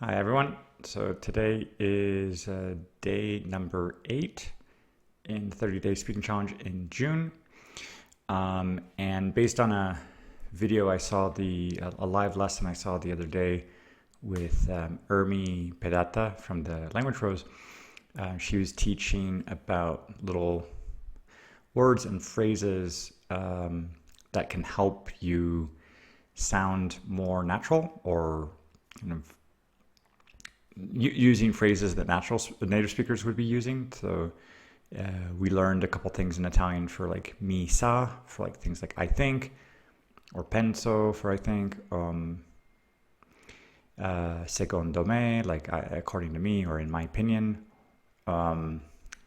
Hi everyone. So today is day number 8 in the 30-day speaking challenge in June. And based on a video I saw, a live lesson I saw the other day with Ermi Pedata from the Language Rose, she was teaching about little words and phrases that can help you sound more natural, or kind of using phrases that native speakers would be using. So we learned a couple things in Italian for like mi sa, for like things like I think, or penso for I think, secondo me, like according to me, or in my opinion.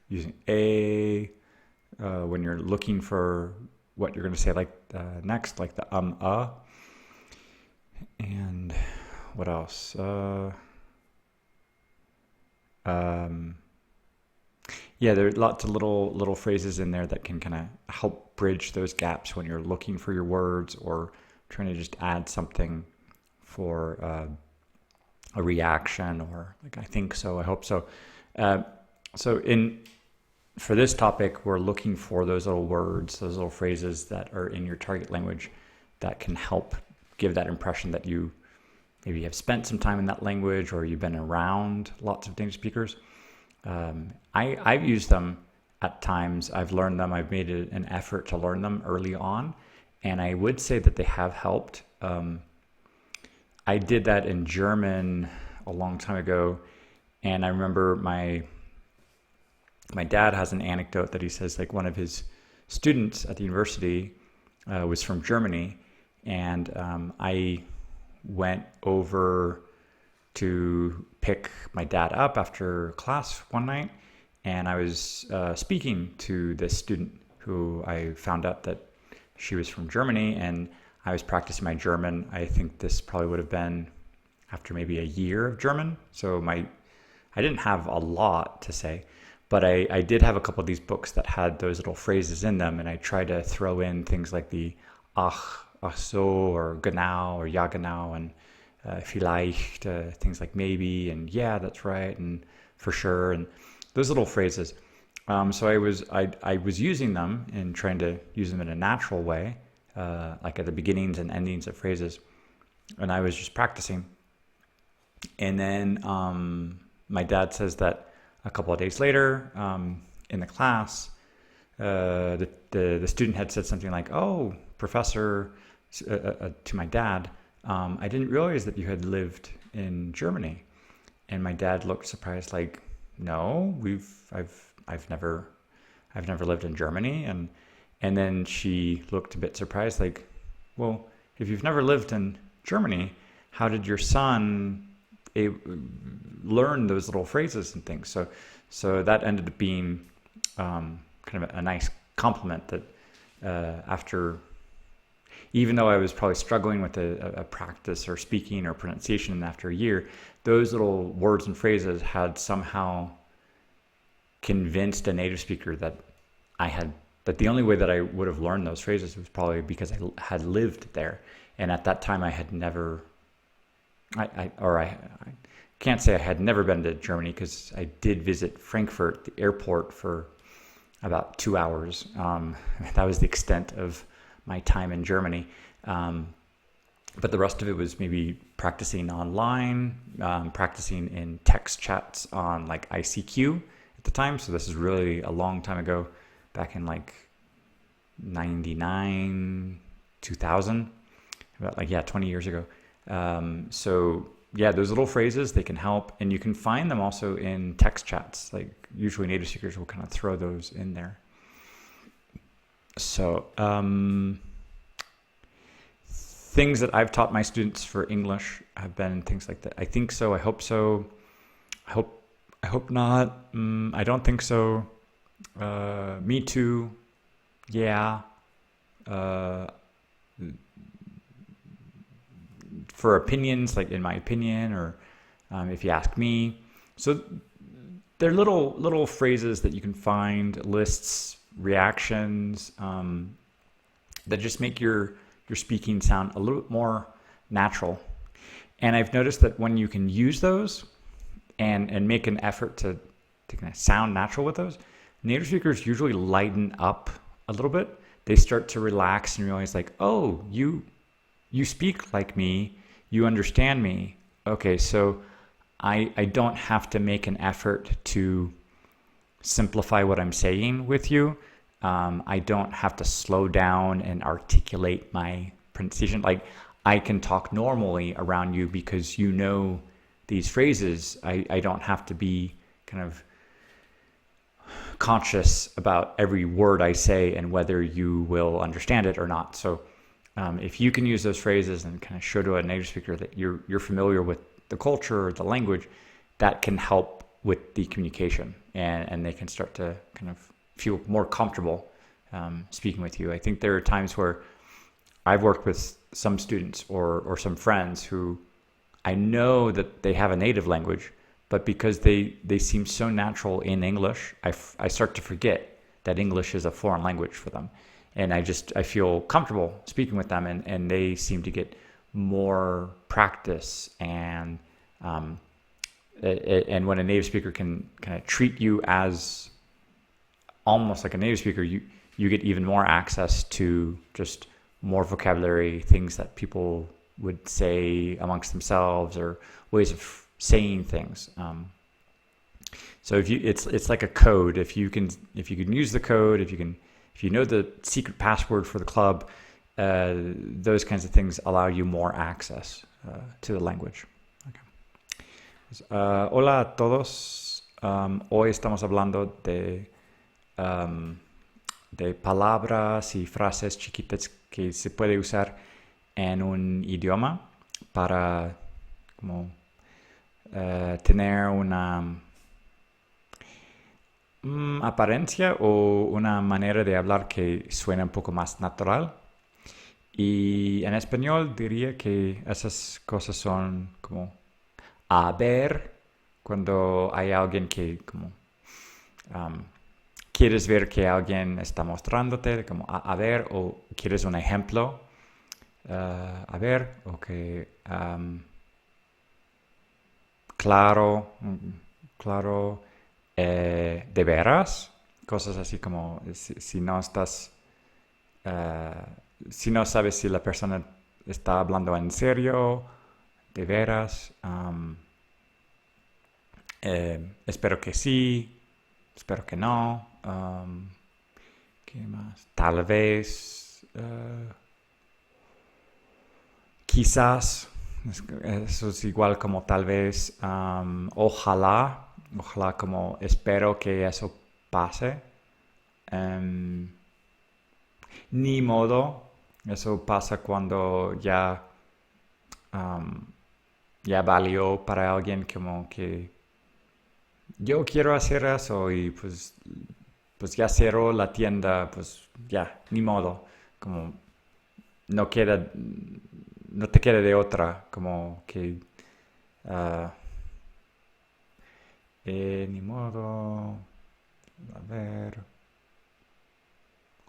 Using a when you're looking for what you're going to say, like next, like the and what else? Yeah, there are lots of little phrases in there that can kind of help bridge those gaps when you're looking for your words or trying to just add something for a reaction, or like I think so, I hope so. For this topic, we're looking for those little words, those little phrases that are in your target language that can help give that impression that you maybe have spent some time in that language, or you've been around lots of native speakers. I've used them at times. I've learned them. I've made an effort to learn them early on, and I would say that they have helped. I did that in German a long time ago, and I remember my dad has an anecdote that he says, like, one of his students at the university was from Germany, and I went over to pick my dad up after class one night, and I was speaking to this student who I found out that she was from Germany, and I was practicing my German. I think this probably would have been after maybe a year of German, so I didn't have a lot to say, but I did have a couple of these books that had those little phrases in them, and I tried to throw in things like the ach so, or genau, or ja genau, and vielleicht, things like maybe, and yeah, that's right, and for sure, and those little phrases. So I was using them and trying to use them in a natural way, like at the beginnings and endings of phrases, and I was just practicing. And then my dad says that a couple of days later, in the class, the student had said something like, "Oh, professor," to my dad, "I didn't realize that you had lived in Germany." And my dad looked surprised, like, "No, I've never lived in Germany." And then she looked a bit surprised, like, "Well, if you've never lived in Germany, how did your son learn those little phrases and things?" So that ended up being kind of a nice compliment that after, even though I was probably struggling with a practice or speaking or pronunciation, and after a year, those little words and phrases had somehow convinced a native speaker that that the only way that I would have learned those phrases was probably because I had lived there. And at that time I had never, I can't say I had never been to Germany, because I did visit Frankfurt, the airport, for about 2 hours. That was the extent of my time in Germany. But the rest of it was maybe practicing online, practicing in text chats on like ICQ at the time. So this is really a long time ago, back in like 99, 2000, about 20 years ago. So yeah, those little phrases, they can help, and you can find them also in text chats. Like usually native speakers will kind of throw those in there. So things that I've taught my students for English have been things like that. I think so, I hope so, I hope not, I don't think so, me too, yeah, for opinions, like in my opinion, or if you ask me. So they're little phrases that you can find, lists, reactions, that just make your speaking sound a little bit more natural. And I've noticed that when you can use those and make an effort to kind of sound natural with those, native speakers usually lighten up a little bit. They start to relax and realize like, oh, you speak like me, you understand me. Okay, so I don't have to make an effort to simplify what I'm saying with you. I don't have to slow down and articulate my pronunciation. Like, I can talk normally around you because you know these phrases. I don't have to be kind of conscious about every word I say and whether you will understand it or not. So if you can use those phrases and kind of show to a native speaker that you're familiar with the culture or the language, that can help with the communication, and they can start to kind of feel more comfortable speaking with you. I think there are times where I've worked with some students or some friends who I know that they have a native language, but because they seem so natural in English, I start to forget that English is a foreign language for them. And I feel comfortable speaking with them, and they seem to get more practice. And when a native speaker can kind of treat you as almost like a native speaker, you get even more access to just more vocabulary, things that people would say amongst themselves, or ways of saying things. So it's like a code. If you can use the code, if you know the secret password for the club, those kinds of things allow you more access to the language. Okay. Hola a todos. Hoy estamos hablando de palabras y frases chiquitas que se puede usar en un idioma para como tener una apariencia o una manera de hablar que suena un poco más natural. Y en español diría que esas cosas son como a ver, cuando hay alguien que como quieres ver que alguien está mostrándote, como a ver, o quieres un ejemplo, a ver, o que claro, de veras, cosas así como si no estás, si no sabes si la persona está hablando en serio, de veras, espero que sí, espero que no, ¿qué más? Tal vez, quizás, eso es igual como tal vez, ojalá como espero que eso pase. Ni modo, eso pasa cuando ya valió para alguien, como que yo quiero hacer eso y pues ya cerró la tienda, pues ya, ni modo, como no te queda de otra, como que ni modo, a ver,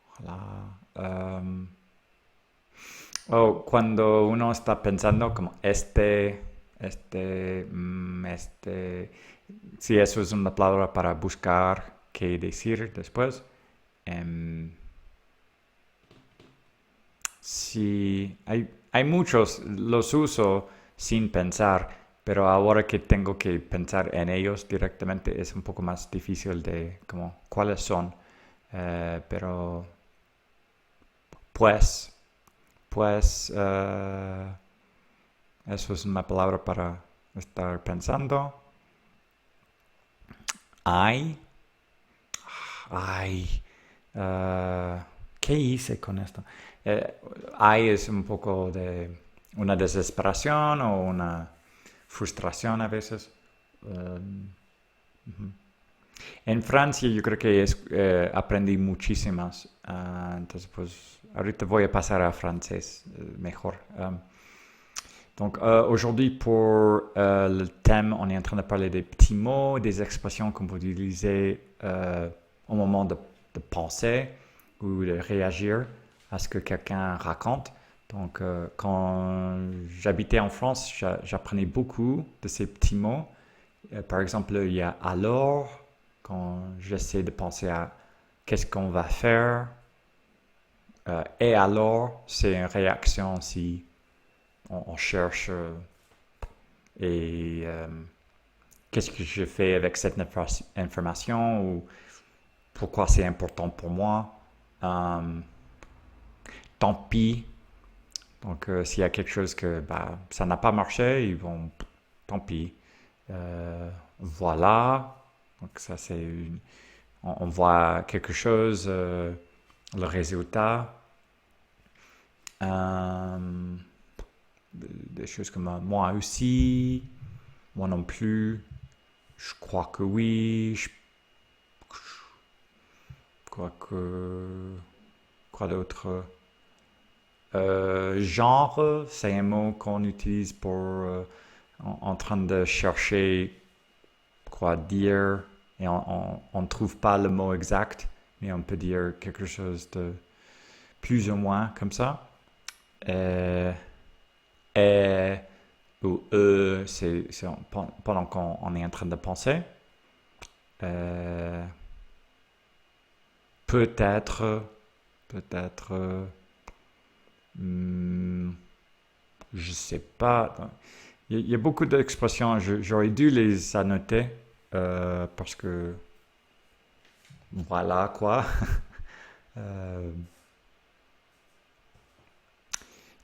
ojalá. O cuando uno está pensando como si eso es una palabra para buscar qué decir después. Sí, hay muchos, los uso sin pensar, pero ahora que tengo que pensar en ellos directamente es un poco más difícil de como cuáles son. Pero pues, eso es una palabra para estar pensando. Ay, ¿qué hice con esto? Hay es un poco de una desesperación o una frustración a veces. En Francia yo creo que aprendí muchísimas. Entonces pues ahorita voy a pasar a francés mejor. Donc aujourd'hui pour le thème, on est en train de parler des petits mots, des expressions qu'on peut utiliser au moment de penser ou de réagir à ce que quelqu'un raconte. Donc, quand j'habitais en France, j'apprenais beaucoup de ces petits mots. Par exemple, il y a alors, quand j'essaie de penser à qu'est-ce qu'on va faire. Et alors, c'est une réaction si on cherche et qu'est-ce que je fais avec cette information ou pourquoi c'est important pour moi. Euh, Tant pis. Donc, s'il y a quelque chose que bah, ça n'a pas marché, ils vont, tant pis. Voilà. Donc, ça, c'est on voit quelque chose, le résultat. Euh, des choses comme moi aussi, moi non plus, je crois que oui, je crois que. Quoi d'autre? Genre, c'est un mot qu'on utilise pour en train de chercher quoi dire et on ne trouve pas le mot exact, mais on peut dire quelque chose de plus ou moins comme ça. Et ou c'est pendant qu'on est en train de penser. Euh, peut-être, peut-être, hmm, je sais pas. Il y a beaucoup d'expressions, j'aurais dû les annoter parce que voilà quoi. Euh,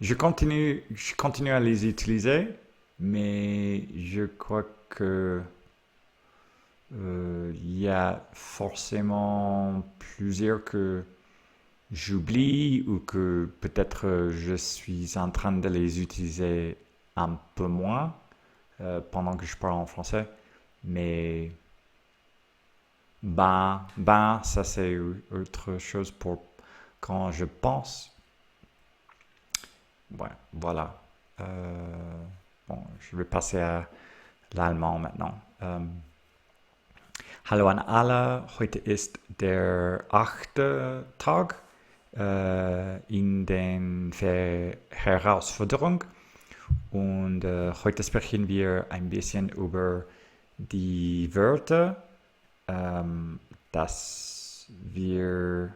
je continue à les utiliser, mais je crois que il y a forcément plusieurs que j'oublie ou que peut-être je suis en train de les utiliser un peu moins pendant que je parle en français. Mais ça c'est autre chose pour quand je pense. Ouais, voilà. Bon, je vais passer à l'allemand maintenant. Hallo an alle, heute ist der 8. Tag in den Herausforderung und heute sprechen wir ein bisschen über die Wörter, das wir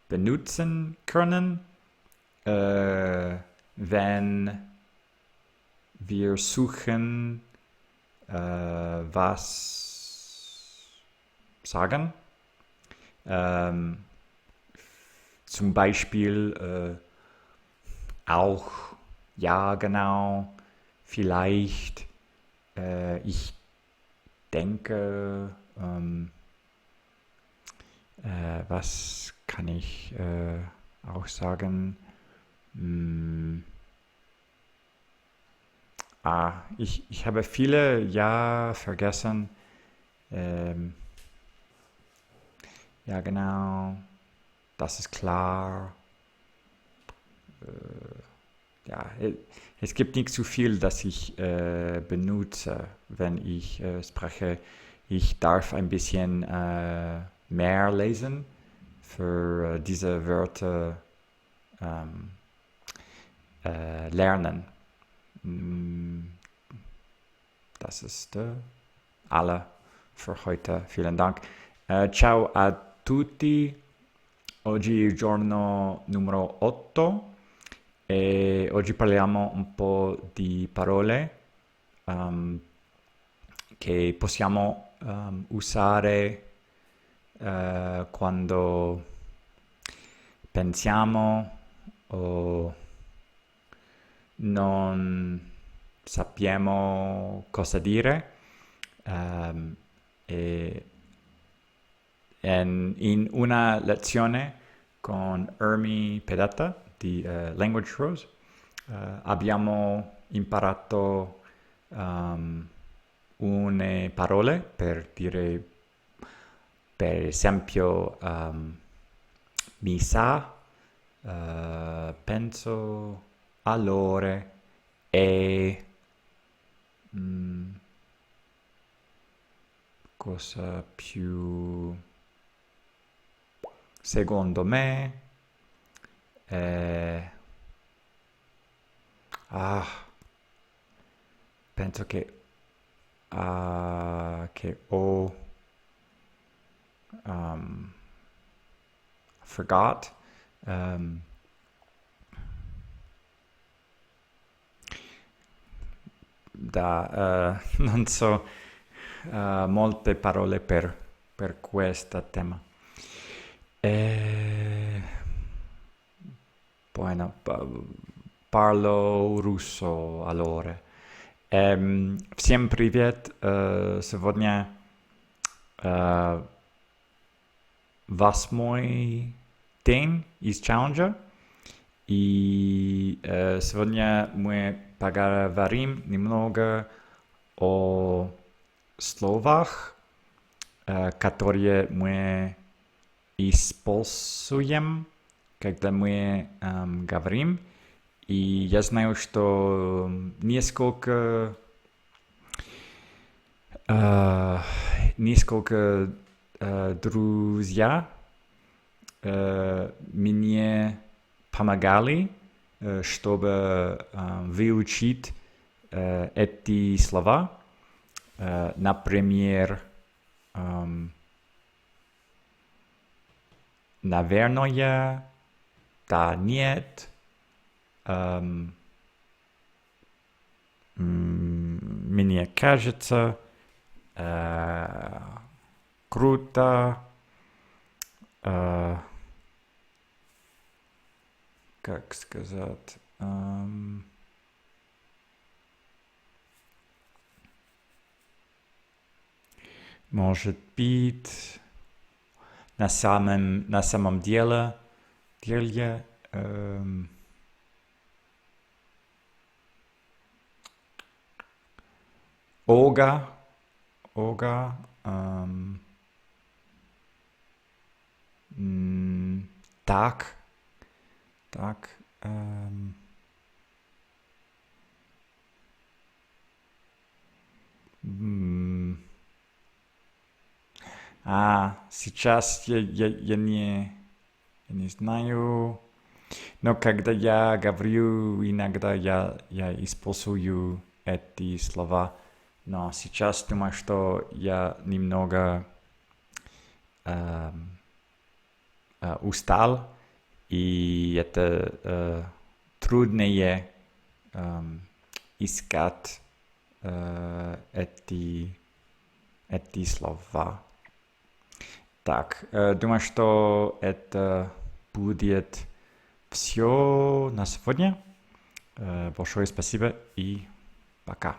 benutzen können, wenn wir suchen, was sagen. Ähm, Zum Beispiel auch, ja, genau, vielleicht, ich denke, was kann ich auch sagen? Hm, ich habe viele Ja vergessen. Ähm, ja, genau, das ist klar. Ja, es gibt nicht so viel, das ich benutze, wenn ich spreche. Ich darf ein bisschen mehr lesen für diese Wörter ähm, lernen. Mm, Das ist alle für heute. Vielen Dank. Ciao a tutti. Oggi è il giorno numero 8 e oggi parliamo un po' di parole che possiamo usare quando pensiamo o non sappiamo cosa dire. ehm, e in una lezione con Ermi Pedata di Language Rose abbiamo imparato une parole per dire, per esempio, mi sa, penso, allora, e mm, cosa più secondo me, Penso che ho forgot. Non so molte parole per questo tema. Bueno, parlo russo allora. Всем привет. Сегодня 8-й день из челленджа. И сегодня мы поговорим немного о словах, которые мы используем, когда мы говорим. И я знаю, что несколько друзья мне помогали, чтобы выучить эти слова. Например, наверное, да, нет, мне кажется, круто, как сказать, может быть, на самом деле, Ога, так, сейчас я не знаю, но когда я говорю, иногда я использую эти слова, но сейчас думаю, что я немного устал, и это труднее искать эти слова. Так, думаю, что это будет все на сегодня. Большое спасибо и пока.